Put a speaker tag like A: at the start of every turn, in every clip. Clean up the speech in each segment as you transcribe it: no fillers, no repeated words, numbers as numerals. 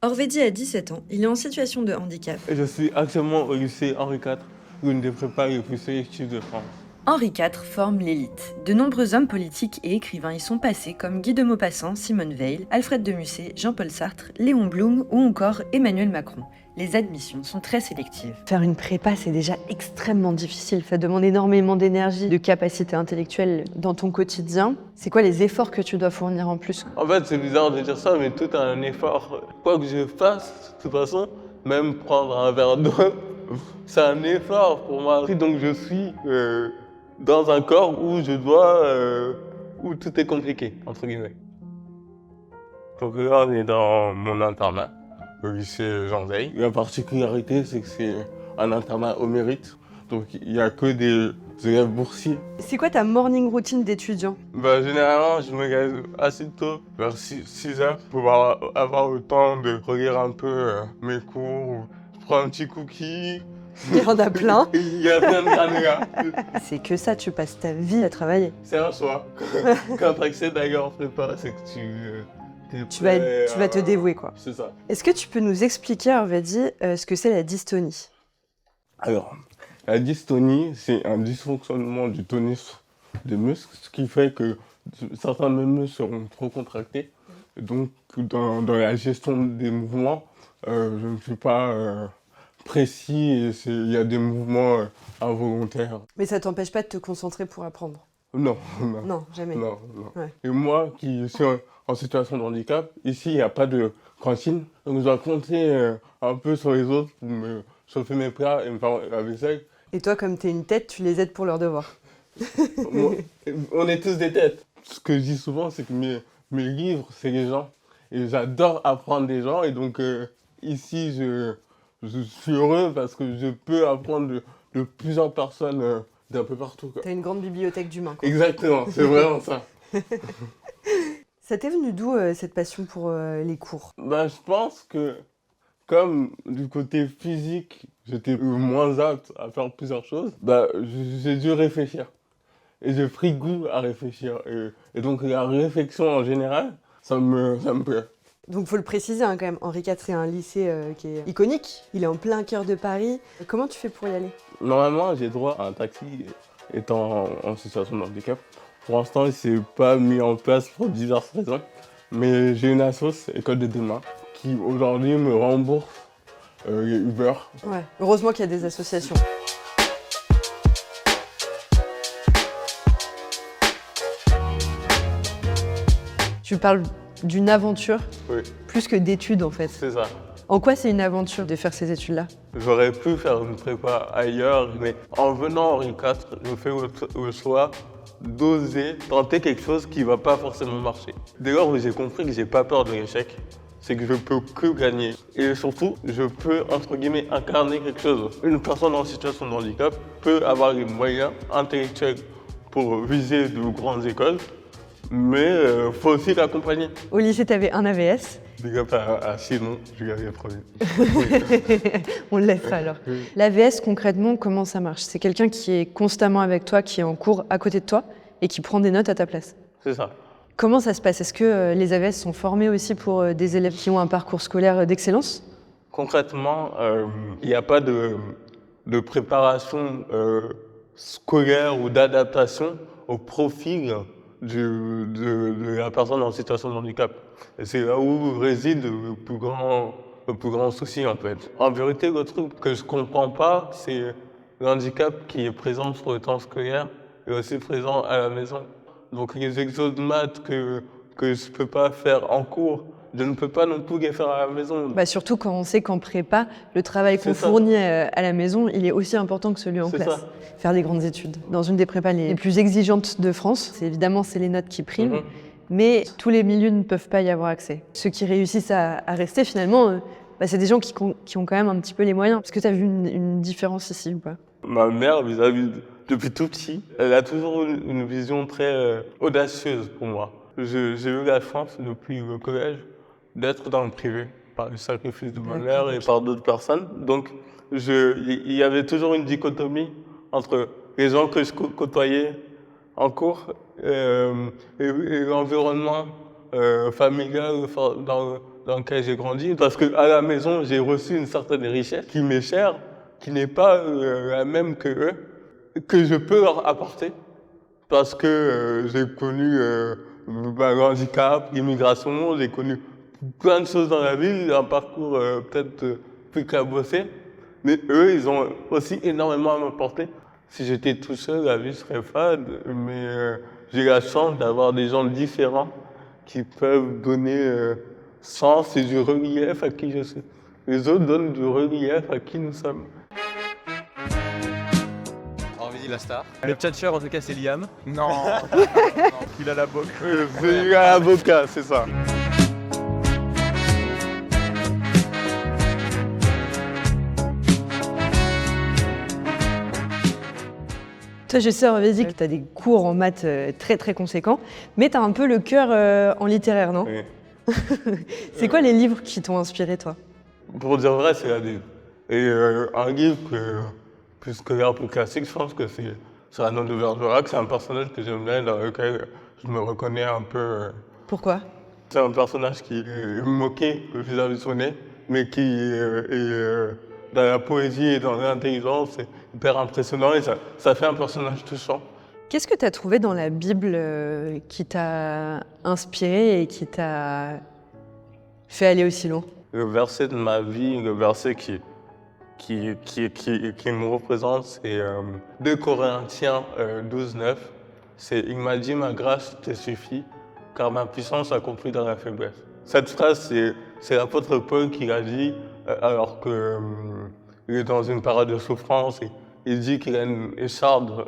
A: Orvedi a 17 ans, il est en situation de handicap.
B: Je suis actuellement au lycée Henri IV, l'une des prépas les plus sélectives de France.
A: Henri IV forme l'élite. De nombreux hommes politiques et écrivains y sont passés comme Guy de Maupassant, Simone Veil, Alfred de Musset, Jean-Paul Sartre, Léon Blum ou encore Emmanuel Macron. Les admissions sont très sélectives.
C: Faire une prépa, c'est déjà extrêmement difficile. Ça demande énormément d'énergie, de capacité intellectuelle dans ton quotidien. C'est quoi les efforts que tu dois fournir en plus?
B: En fait, c'est bizarre de dire ça, mais tout est un effort. Quoi que je fasse, de toute façon, même prendre un verre d'eau, c'est un effort pour moi. Donc je suis dans un corps où je dois, où tout est compliqué, entre guillemets. Donc là, on est dans mon internat, au lycée Jean Zay. La particularité, c'est que c'est un internat au mérite. Donc il n'y a que des élèves boursiers.
C: C'est quoi ta morning routine d'étudiant?
B: Généralement, je me lève assez tôt, vers 6 heures, pour avoir le temps de relire un peu mes cours. Je prends un petit cookie.
C: Il y en a plein.
B: Il y a plein de granulats.
C: C'est que ça, tu passes ta vie à travailler.
B: C'est un choix. Quand tu accèdes d'ailleurs en prépa, c'est que
C: Tu vas te dévouer, quoi.
B: C'est ça.
C: Est-ce que tu peux nous expliquer, Orvedi, ce que c'est la dystonie?
B: Alors, la dystonie, c'est un dysfonctionnement du tonus des muscles, ce qui fait que certains de mes muscles seront trop contractés. Donc, dans la gestion des mouvements, je ne suis pas précis et il y a des mouvements involontaires.
C: Mais ça t'empêche pas de te concentrer pour apprendre?
B: Non, non.
C: Non, jamais.
B: Non, non.
C: Ouais.
B: Et moi, qui suis en situation de handicap, ici, il n'y a pas de cantine. Donc, je dois compter un peu sur les autres pour me chauffer mes plats et me faire la vaisselle.
C: Et toi, comme t'es une tête, tu les aides pour leurs devoirs?
B: On est tous des têtes. Ce que je dis souvent, c'est que mes livres, c'est les gens. Et j'adore apprendre des gens. Et donc, ici, je suis heureux parce que je peux apprendre de plusieurs personnes d'un peu partout, quoi.
C: T'as une grande bibliothèque d'humains, quoi.
B: Exactement, c'est vraiment ça.
C: Ça t'est venu d'où cette passion pour les cours?
B: Je pense que, comme du côté physique, j'étais moins apte à faire plusieurs choses, j'ai dû réfléchir. Et j'ai pris goût à réfléchir. Et donc la réflexion en général, ça me plaît.
C: Donc faut le préciser hein, quand même, Henri IV c'est un lycée qui est iconique, il est en plein cœur de Paris. Comment tu fais pour y aller?
B: Normalement, j'ai droit à un taxi étant en situation de handicap. Pour l'instant, il ne s'est pas mis en place pour diverses raisons. Mais j'ai une assoce, École de demain, qui aujourd'hui me rembourse les Uber.
C: Ouais, heureusement qu'il y a des associations. Tu parles d'une aventure,
B: Oui,
C: plus que d'études en fait.
B: c'est ça.
C: En quoi c'est une aventure de faire ces études-là?
B: J'aurais pu faire une prépa ailleurs, mais en venant en Henri IV, je fais le choix d'oser tenter quelque chose qui ne va pas forcément marcher. Dès lors où j'ai compris que j'ai pas peur de l'échec, c'est que je peux que gagner. Et surtout, je peux, entre guillemets, incarner quelque chose. Une personne en situation de handicap peut avoir les moyens intellectuels pour viser de grandes écoles, mais il faut aussi l'accompagner.
C: Au lycée, t'avais un AVS.
B: Big up à Simon, je lui avais promis.
C: On le laissera alors. L'AVS, concrètement, comment ça marche? C'est quelqu'un qui est constamment avec toi, qui est en cours à côté de toi et qui prend des notes à ta place.
B: C'est ça.
C: Comment ça se passe? Est-ce que les AVS sont formés aussi pour des élèves qui ont un parcours scolaire d'excellence?
B: Concrètement, il n'y a pas de préparation scolaire ou d'adaptation au profil de la personne en situation de handicap. Et c'est là où réside le plus grand souci en fait. En vérité, le truc que je comprends pas, c'est l'handicap qui est présent sur le temps scolaire et aussi présent à la maison. Donc les exos de maths que je ne peux pas faire en cours, je ne peux pas non plus les faire à la maison.
C: Surtout quand on sait qu'en prépa, le travail qu'on
B: C'est ça.
C: fournit à la maison, il est aussi important que celui en
B: C'est
C: classe.
B: ça.
C: Faire des grandes études. Dans une des prépas les plus exigeantes de France, c'est les notes qui priment,
B: Mhm.
C: mais tous les milieux ne peuvent pas y avoir accès. Ceux qui réussissent à rester finalement, c'est des gens qui ont quand même un petit peu les moyens. Est-ce que tu as vu une différence ici ou pas?
B: Ma mère, depuis tout petit, elle a toujours eu une vision très audacieuse pour moi. J'ai eu la chance depuis le collège d'être dans le privé par le sacrifice de ma mère et par d'autres personnes. Donc, il y avait toujours une dichotomie entre les gens que je côtoyais en cours et l'environnement familial dans lequel j'ai grandi, parce qu'à la maison, j'ai reçu une certaine richesse qui m'est chère, qui n'est pas la même que eux, que je peux leur apporter, parce que j'ai connu le handicap, l'immigration, j'ai connu plein de choses dans la vie, un parcours peut-être plus cabossé, mais eux, ils ont aussi énormément à m'apporter. Si j'étais tout seul, la vie serait fade, mais j'ai la chance d'avoir des gens différents qui peuvent donner sens et du relief à qui je suis. Les autres donnent du relief à qui nous sommes.
D: Orvidi la star.
E: Le tchatcheur, en tout cas, c'est Liam.
D: Non.
E: Il a la boque.
B: C'est un avocat, c'est ça.
C: Toi, je sais, Orvedi, que tu as des cours en maths très très conséquents, mais tu as un peu le cœur en littéraire, non?
B: Oui.
C: C'est quoi les livres qui t'ont inspiré, toi?
B: Pour dire vrai, c'est un livre. Et un livre plus que l'art plus classique, je pense que c'est Cyrano de Bergerac. C'est un personnage que j'aime bien, dans lequel je me reconnais un peu.
C: Pourquoi?
B: C'est un personnage qui est moqué, le visage du nez, mais qui est dans la poésie et dans l'intelligence, c'est hyper impressionnant et ça fait un personnage touchant.
C: Qu'est-ce que tu as trouvé dans la Bible qui t'a inspiré et qui t'a fait aller aussi loin?
B: Le verset de ma vie, le verset qui me représente, c'est 2 Corinthiens 12:9. C'est « Il m'a dit, ma grâce te suffit, car ma puissance s'accomplit dans la faiblesse ». Cette phrase, c'est l'apôtre Paul qui l'a dit alors qu'il est dans une période de souffrance et il dit qu'il a une écharde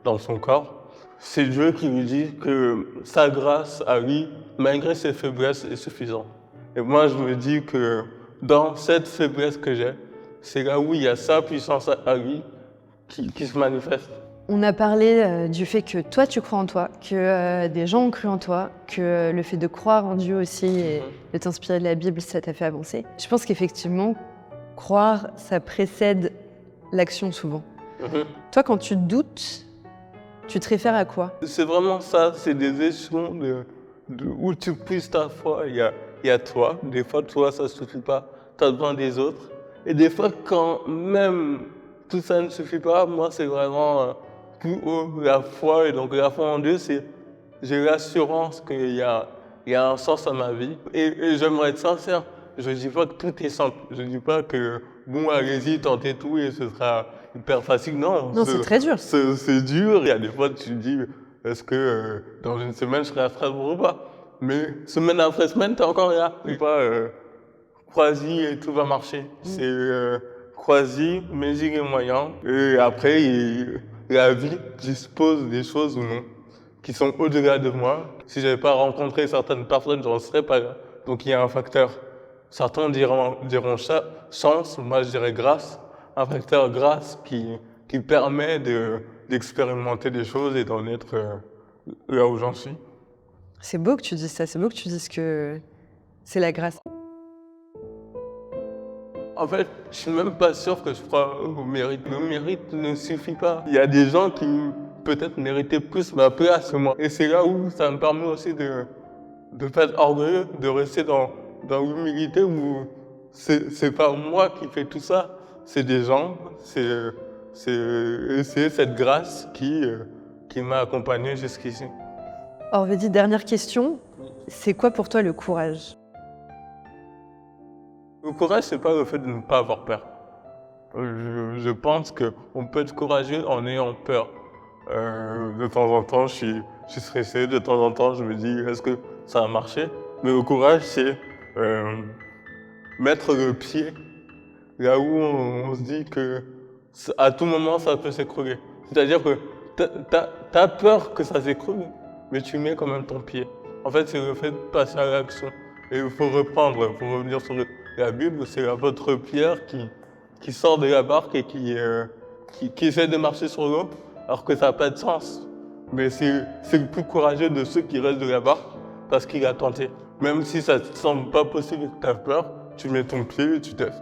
B: dans son corps. C'est Dieu qui lui dit que sa grâce à lui, malgré ses faiblesses, est suffisante. Et moi, je me dis que dans cette faiblesse que j'ai, c'est là où il y a sa puissance à lui qui se manifeste.
C: On a parlé du fait que toi, tu crois en toi, que des gens ont cru en toi, que le fait de croire en Dieu aussi et de t'inspirer de la Bible, ça t'a fait avancer. Je pense qu'effectivement, croire, ça précède l'action souvent. Toi, quand tu doutes, tu te réfères à quoi?
B: C'est vraiment ça, c'est des échelons où tu puisses ta foi. Il y a toi, des fois toi ça ne suffit pas, tu as besoin des autres. Et des fois quand même tout ça ne suffit pas, moi c'est vraiment plus haut la foi. Et donc la foi en Dieu, j'ai l'assurance qu'il y a un sens à ma vie. Et j'aimerais être sincère, je ne dis pas que tout est simple, je ne dis pas que bon allez-y, tentez tout et ce sera hyper facile. Non,
C: c'est très dur.
B: C'est dur. Il y a des fois, tu te dis, est-ce que dans une semaine, je serai à Strasbourg ou pas? Mais semaine après semaine, tu es encore là. C'est pas crois-y et tout va marcher. C'est crois-y, mets-y les moyens. Et après, la vie dispose des choses ou non qui sont au-delà de moi. Si je n'avais pas rencontré certaines personnes, je n'en serais pas là. Donc il y a un facteur. Certains diront chance, moi je dirais grâce. Un facteur grâce qui permet d'expérimenter des choses et d'en être là où j'en suis.
C: C'est beau que tu dises ça, c'est beau que tu dises que c'est la grâce.
B: En fait, je suis même pas sûr que je crois au mérite. Le mérite ne suffit pas. Il y a des gens qui peut-être méritaient plus ma place que moi. Et c'est là où ça me permet aussi de pas être orgueilleux, de rester dans l'humilité où c'est pas moi qui fais tout ça. C'est des gens, c'est cette grâce qui m'a accompagné jusqu'ici.
C: Orvedi, dernière question, c'est quoi pour toi le courage?
B: Le courage, c'est pas le fait de ne pas avoir peur. Je pense qu'on peut être courageux en ayant peur. De temps en temps, je suis stressé, de temps en temps, je me dis, est-ce que ça va marcher? Mais le courage, c'est mettre le pied là où on se dit que à tout moment, ça peut s'écrouler. C'est-à-dire que t'as peur que ça s'écroule, mais tu mets quand même ton pied. En fait, c'est le fait de passer à l'action. Et il faut reprendre, il faut revenir sur la Bible, c'est l'apôtre Pierre qui sort de la barque et qui essaie de marcher sur l'eau, alors que ça n'a pas de sens. Mais c'est le plus courageux de ceux qui restent de la barque, parce qu'il a tenté. Même si ça ne te semble pas possible et que tu as peur, tu mets ton pied et tu testes.